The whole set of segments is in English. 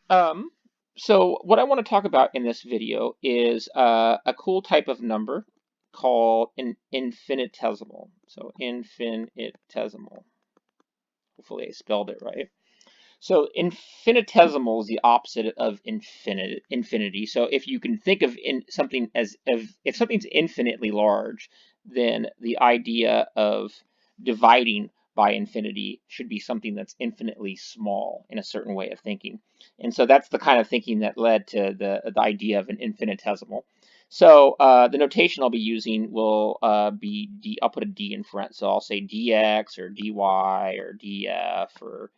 Um, so what I want to talk about in this video is a cool type of number called an infinitesimal. So infinitesimal. Hopefully I spelled it right. So infinitesimal is the opposite of infinity. So if you can think of something as if something's infinitely large, then the idea of dividing by infinity should be something that's infinitely small in a certain way of thinking. And so that's the kind of thinking that led to the idea of an infinitesimal. So the notation I'll be using will be d. I'll put a d in front. So I'll say dx or dy or df or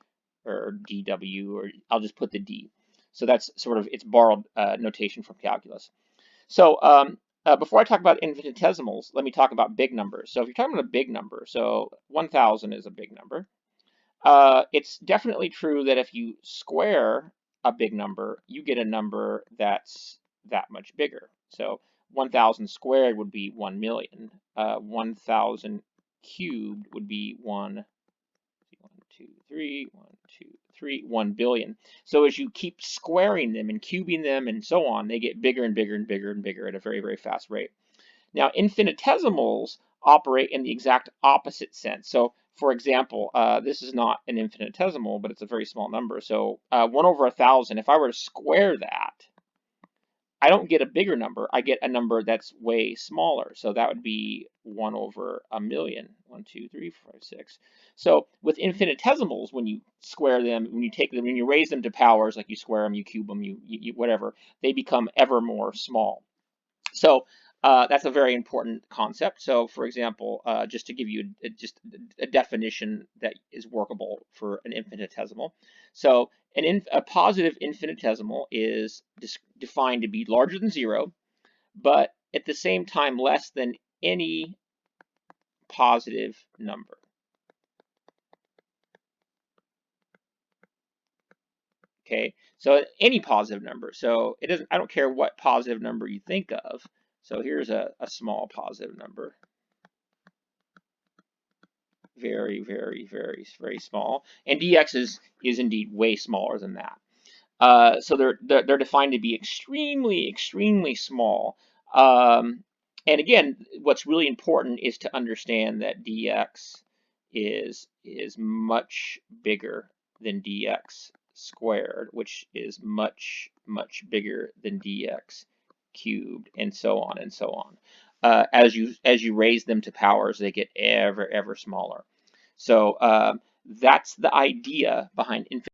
dw, or I'll just put the d. So that's sort of its borrowed notation from calculus. So before I talk about infinitesimals, let me talk about big numbers. So if you're talking about a big number, so 1,000 is a big number. It's definitely true that if you square a big number, you get a number that's that much bigger. So 1,000 squared would be 1 million. 1,000 cubed would be 1, 1 billion. So as you keep squaring them and cubing them and so on, they get bigger and bigger and bigger and bigger at a very, very fast rate. Now, infinitesimals operate in the exact opposite sense. So, for example, this is not an infinitesimal, but it's a very small number. So 1 over 1,000, if I were to square that, I don't get a bigger number. I get a number that's way smaller. So that would be 1 over a million. 1, 2, 3, 4, 5, 6. So with infinitesimals, when you square them, when you take them, when you raise them to powers, like you square them, you cube them, you whatever, they become ever more small. So that's a very important concept. So, for example, just to give you just a definition that is workable for an infinitesimal. So, a positive infinitesimal is defined to be larger than 0, but at the same time less than any positive number. Okay, so any positive number. So it doesn't. I don't care what positive number you think of. So here's a small positive number. Very, very, very, very small. And dx is indeed way smaller than that. So they're defined to be extremely, extremely small. And again, what's really important is to understand that dx is much bigger than dx squared, which is much, much bigger than dx cubed, and so on and so on. As you raise them to powers, they get ever, ever smaller. So that's the idea behind infinite.